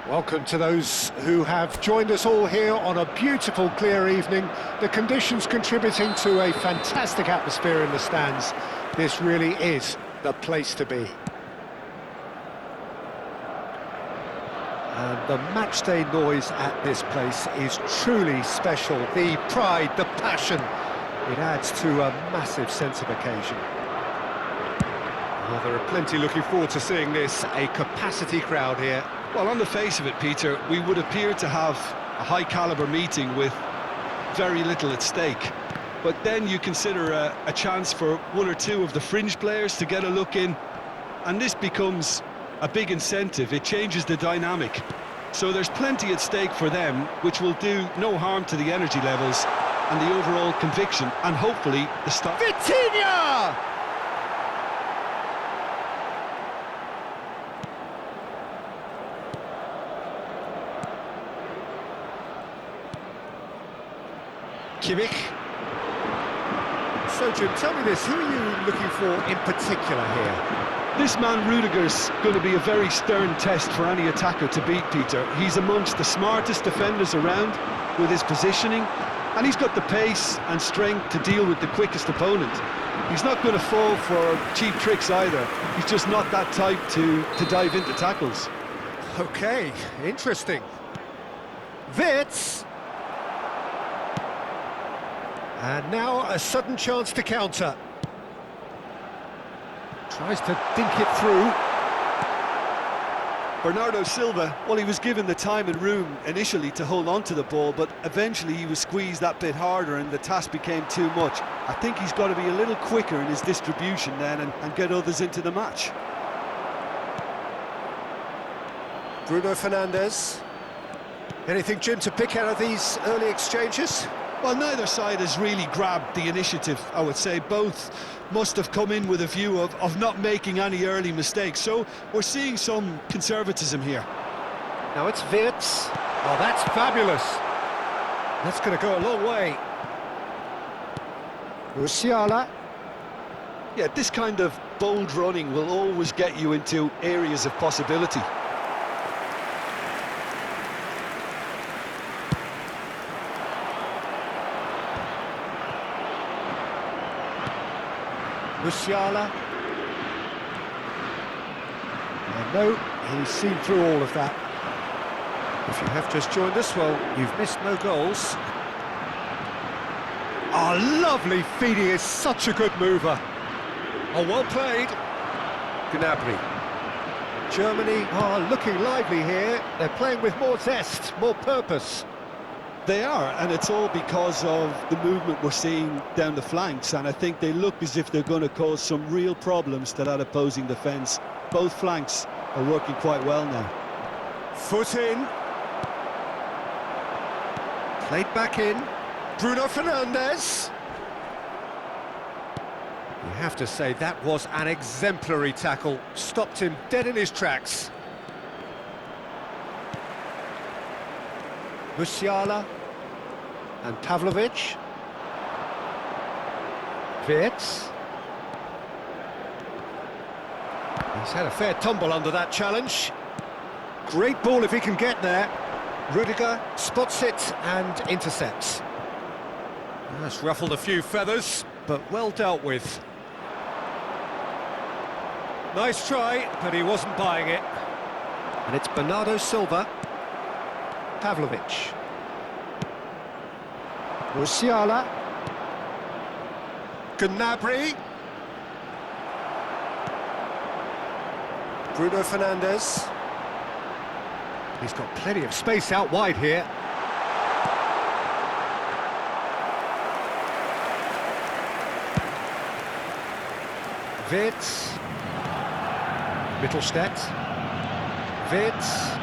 Welcome to those who have joined us all here on a beautiful, clear evening. The conditions contributing to a fantastic atmosphere in the stands. This really is the place to be. And the matchday noise at this place is truly special. The pride, the passion, it adds to a massive sense of occasion. Well, there are plenty looking forward to seeing this, a capacity crowd here. Well, on the face of it, Peter, we would appear to have a high-caliber meeting with very little at stake. But then you consider a chance for one or two of the fringe players to get a look in, and this becomes a big incentive. It changes the dynamic. So there's plenty at stake for them, which will do no harm to the energy levels and the overall conviction, and hopefully the start. Vitinha! Kimmich. So, Jim, tell me this, who are you looking for in particular here? This man Rudiger's going to be a very stern test for any attacker to beat, Peter. He's amongst the smartest defenders around with his positioning, and he's got the pace and strength to deal with the quickest opponent. He's not going to fall for cheap tricks either. He's just not that type to dive into tackles. Okay, interesting. Wits. And now a sudden chance to counter. Tries to dink it through. Bernardo Silva, well, he was given the time and room initially to hold on to the ball, but eventually he was squeezed that bit harder and the task became too much. I think he's got to be a little quicker in his distribution then and get others into the match. Bruno Fernandes. Anything, Jim, to pick out of these early exchanges? Well, neither side has really grabbed the initiative, I would say. Both must have come in with a view of not making any early mistakes. So we're seeing some conservatism here. Now it's Wits. Oh, that's fabulous. That's going to go a long way. Musiala. Yeah, this kind of bold running will always get you into areas of possibility. Musiala. And no, he's seen through all of that. If you have just joined us, well, you've missed no goals. Oh, lovely feed, he is such a good mover. Oh, well played. Gnabry. Germany are looking lively here. They're playing with more zest, more purpose. They are, and it's all because of the movement we're seeing down the flanks, and I think they look as if they're going to cause some real problems to that opposing defence. Both flanks are working quite well now. Foot in. Played back in. Bruno Fernandes. You have to say that was an exemplary tackle. Stopped him dead in his tracks. Musiala. And Pavlovic. Wits. He's had a fair tumble under that challenge. Great ball if he can get there. Rudiger spots it and intercepts. That's ruffled a few feathers, but well dealt with. Nice try, but he wasn't buying it. And it's Bernardo Silva. Pavlovic. Musiala. Gnabry. Bruno Fernandes. He's got plenty of space out wide here. Wits. Mittelstädt. Wits.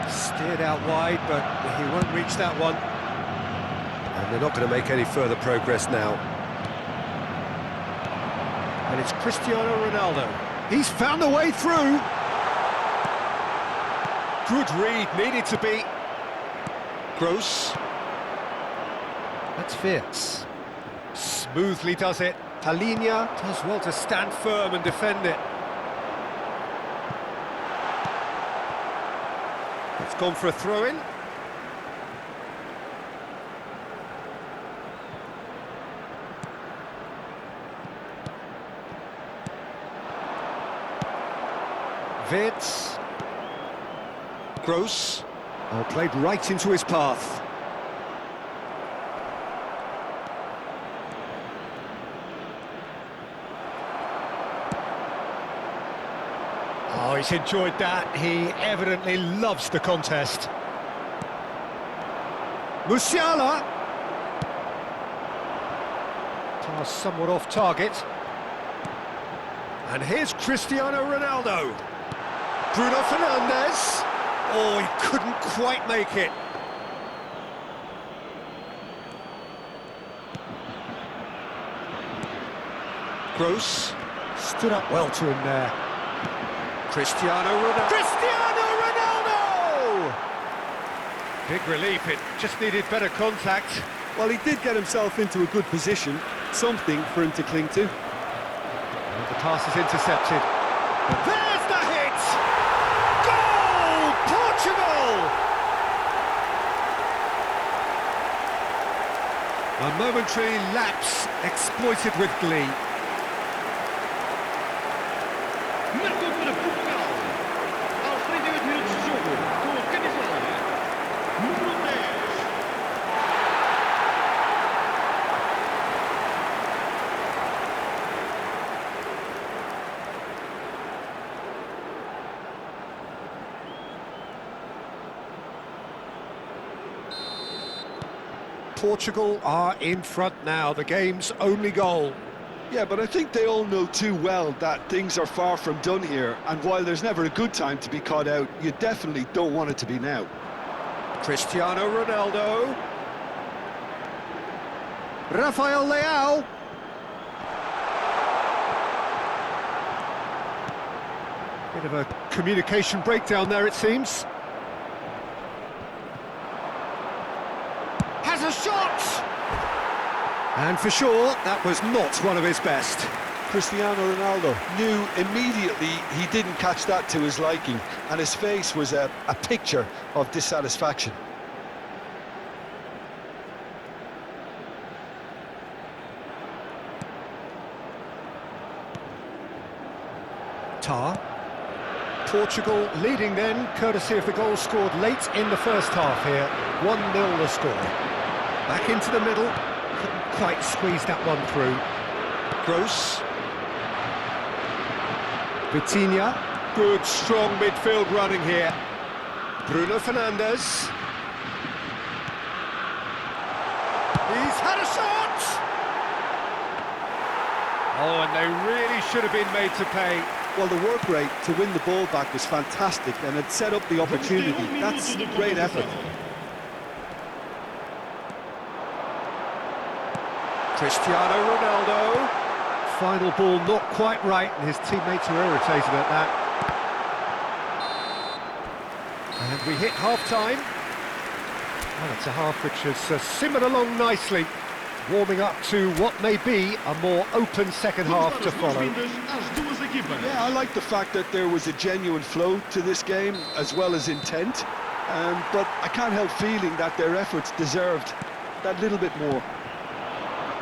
Steered out wide, but he won't reach that one. And they're not going to make any further progress now. And it's Cristiano Ronaldo. He's found a way through. Good read, needed to be. Gross. That's Wits. Smoothly does it. Palinha does well to stand firm and defend it. It's gone for a throw-in. Vids. Gross. Oh, played right into his path. Oh, he's enjoyed that. He evidently loves the contest. Musiala. Pass somewhat off target. And here's Cristiano Ronaldo. Bruno Fernandes. Oh, he couldn't quite make it. Gross stood up well to him there. Cristiano Ronaldo. Cristiano Ronaldo! Big relief, it just needed better contact. Well, he did get himself into a good position, something for him to cling to. And the pass is intercepted. But there's the hit! Goal! Portugal! A momentary lapse exploited with glee. Marcou para Portugal. Aos 38 minutos de jogo, com a camisola número 10. Portugal are in front now, the game's only goal. Yeah, but I think they all know too well that things are far from done here, and while there's never a good time to be caught out, you definitely don't want it to be now. Cristiano Ronaldo. Rafael Leao. Bit of a communication breakdown there, it seems. Has a shot! And for sure, that was not one of his best. Cristiano Ronaldo knew immediately he didn't catch that to his liking, and his face was a picture of dissatisfaction. Tar. Portugal leading then, courtesy of the goal scored late in the first half here. 1-0 the score. Back into the middle, couldn't quite squeeze that one through. Gross. Vitinha. Good, strong midfield running here. Bruno Fernandes. He's had a shot! Oh, and they really should have been made to pay. Well, the work rate to win the ball back was fantastic, and it set up the opportunity. That's great effort. Cristiano Ronaldo. Final ball not quite right, and his teammates are irritated at that. And we hit half-time. Well, it's a half which has simmered along nicely, warming up to what may be a more open second half to follow. Yeah, I like the fact that there was a genuine flow to this game, as well as intent. But I can't help feeling that their efforts deserved that little bit more.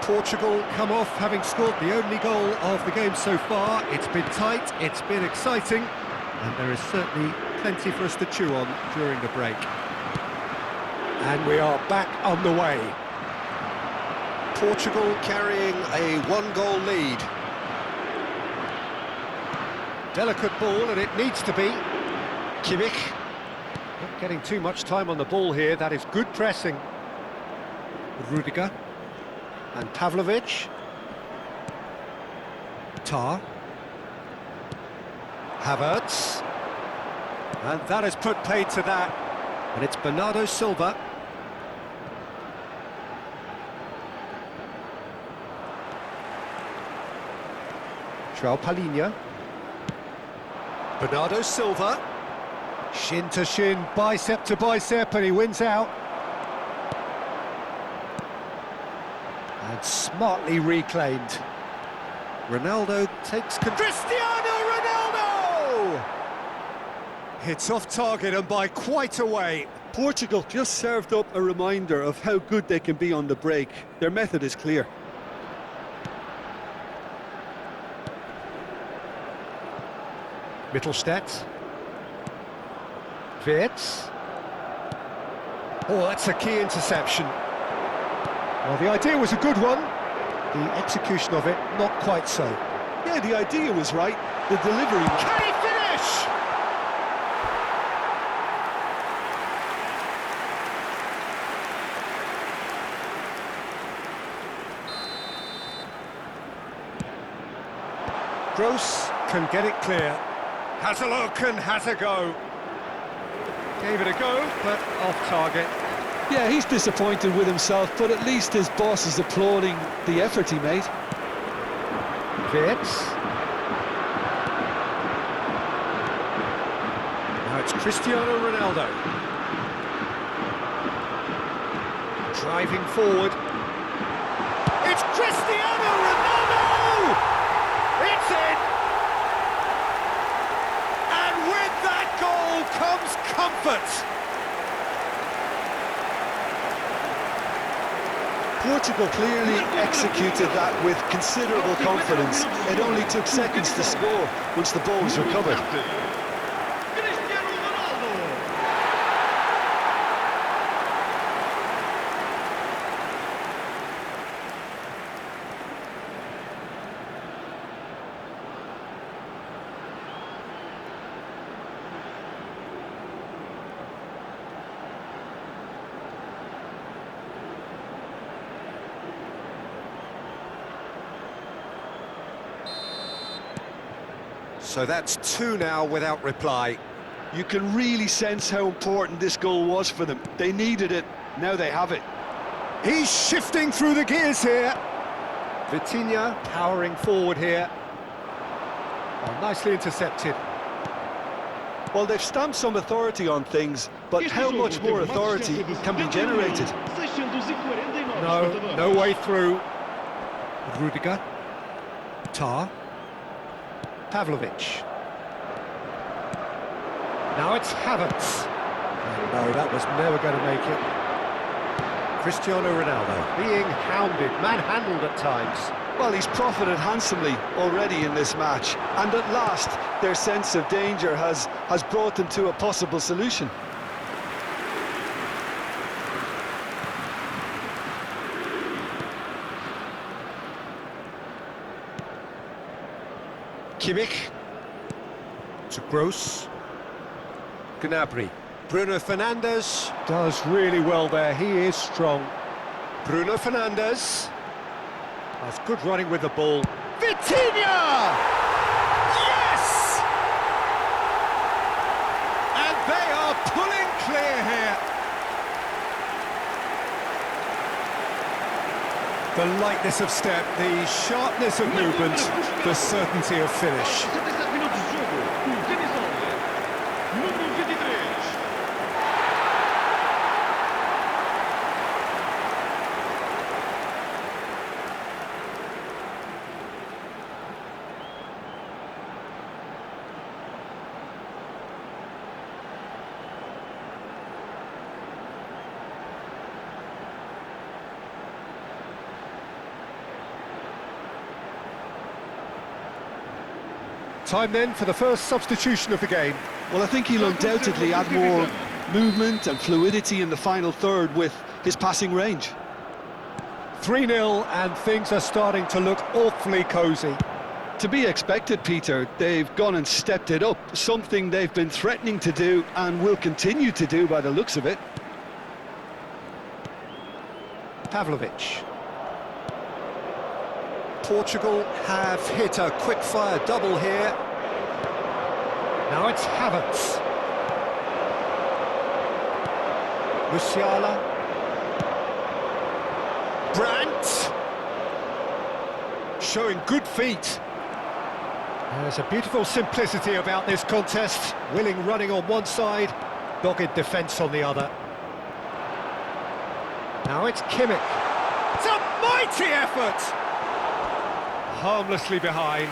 Portugal come off having scored the only goal of the game so far. It's been tight, it's been exciting, and there is certainly plenty for us to chew on during the break. And we are back on the way. Portugal carrying a one-goal lead. Delicate ball, and it needs to be. Kimmich. Not getting too much time on the ball here, that is good pressing. Rudiger. And Pavlovic. Tar. Havertz. And that has put paid to that. And it's Bernardo Silva. João Palhinha. Bernardo Silva. Shin to shin, bicep to bicep, and he wins out. And smartly reclaimed. Ronaldo takes control. Cristiano Ronaldo! It's off target and by quite a way. Portugal just served up a reminder of how good they can be on the break. Their method is clear. Mittelstadt. Wirtz. Oh, that's a key interception. Well, the idea was a good one. The execution of it, not quite so. Yeah, the idea was right. The delivery... Can he finish? Gross can get it clear. Has a look and has a go. Gave it a go, but off target. Yeah, he's disappointed with himself, but at least his boss is applauding the effort he made. Wirtz. Now it's Cristiano Ronaldo. Driving forward. It's Cristiano Ronaldo! It's in! And with that goal comes comfort. Portugal clearly executed that with considerable confidence. It only took seconds to score once the ball was recovered. Cristiano Ronaldo. So that's two now without reply. You can really sense how important this goal was for them. They needed it, now they have it. He's shifting through the gears here. Vitinha powering forward here. Oh, nicely intercepted. Well, they've stamped some authority on things, but how much more authority can be generated? No way through. Rudiger. Tar. Pavlovic. Now it's Havertz. No, that was never going to make it. Cristiano Ronaldo being hounded, manhandled at times. Well, he's profited handsomely already in this match, and at last their sense of danger has brought them to a possible solution. Kimmich to Gross. Gnabry. Bruno Fernandes does really well there. He is strong. Bruno Fernandes. That's good running with the ball. Vitinha! Yes! And they are pulling clear here. The lightness of step, the sharpness of movement, the certainty of finish. 77 minutos de jogo. O camisola número 23. Time then for the first substitution of the game. Well, I think he'll undoubtedly add more movement and fluidity in the final third with his passing range. 3-0 and things are starting to look awfully cosy. To be expected, Peter. They've gone and stepped it up, something they've been threatening to do and will continue to do by the looks of it. Pavlovic. Portugal have hit a quick-fire double here. Now it's Havertz. Musiala. Brandt. Showing good feet. There's a beautiful simplicity about this contest. Willing running on one side, dogged defence on the other. Now it's Kimmich. It's a mighty effort! Harmlessly behind.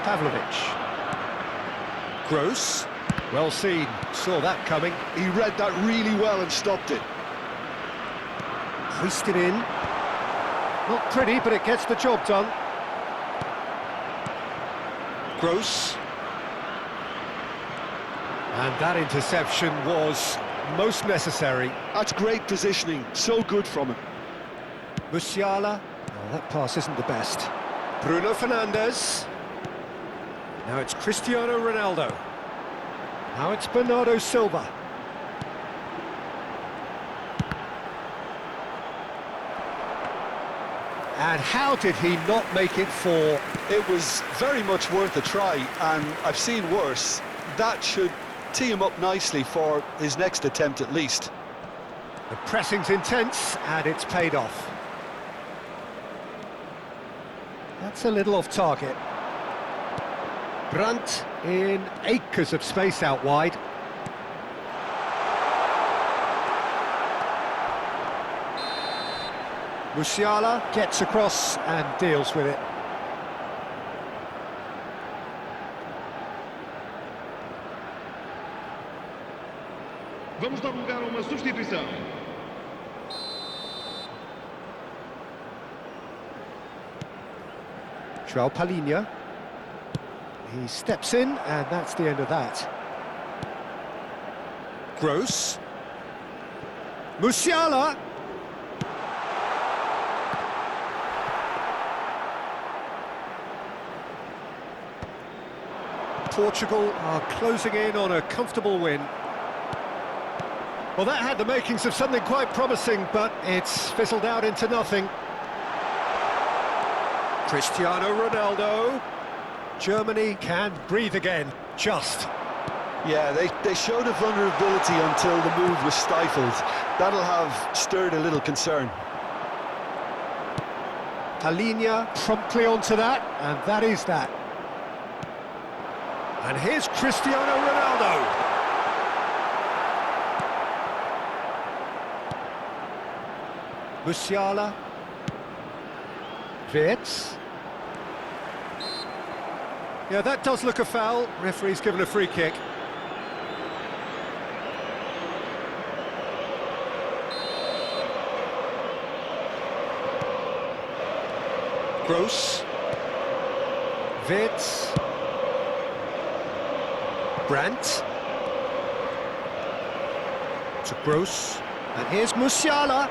Pavlovic. Gross. Well seen. Saw that coming. He read that really well and stopped it. Hoisted in. Not pretty, but it gets the job done. Gross. And that interception was most necessary. That's great positioning, so good from him. Musiala. Oh, that pass isn't the best. Bruno Fernandes. Now it's Cristiano Ronaldo. Now it's Bernardo Silva. And how did he not make it four? It was very much worth a try, and I've seen worse. That should tee him up nicely for his next attempt at least. The pressing's intense, and it's paid off. That's a little off target. Brandt in acres of space out wide. Musiala gets across and deals with it. Vamos dar lugar a uma substituição. João Palhinha. He steps in, and that's the end of that. Gross. Musiala. Portugal are closing in on a comfortable win. Well, that had the makings of something quite promising, but it's fizzled out into nothing. Cristiano Ronaldo. Germany can breathe again, just. Yeah, they showed a vulnerability until the move was stifled. That'll have stirred a little concern. Palhinha promptly onto that, and that is that. And here's Cristiano Ronaldo. Musiala. Wirtz. Yeah, that does look a foul. Referee's given a free kick. Gross. Wirtz. Brandt. To Gross. And here's Musiala.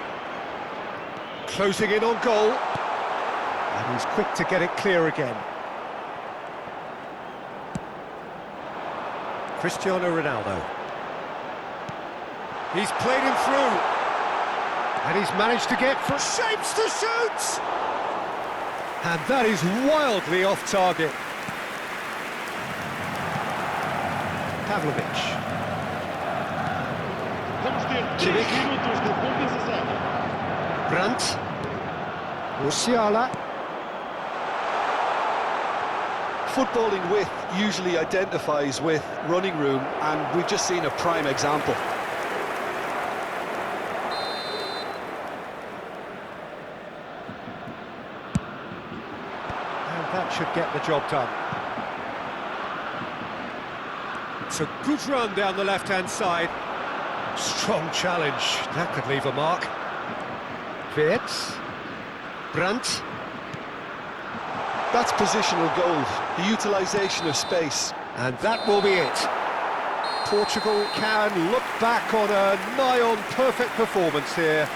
Closing in on goal. And he's quick to get it clear again. Cristiano Ronaldo. He's played him through. And he's managed to get from shapes to shoot! And that is wildly off target. Pavlovic. Vamos ter 3 minutos de compensação. Brandt. Musiala. Footballing width usually identifies with running room, and we've just seen a prime example. And that should get the job done. It's a good run down the left-hand side. Strong challenge. That could leave a mark. Wirtz. Brandt. That's positional gold, the utilisation of space. And that will be it. Portugal can look back on a nigh-on perfect performance here.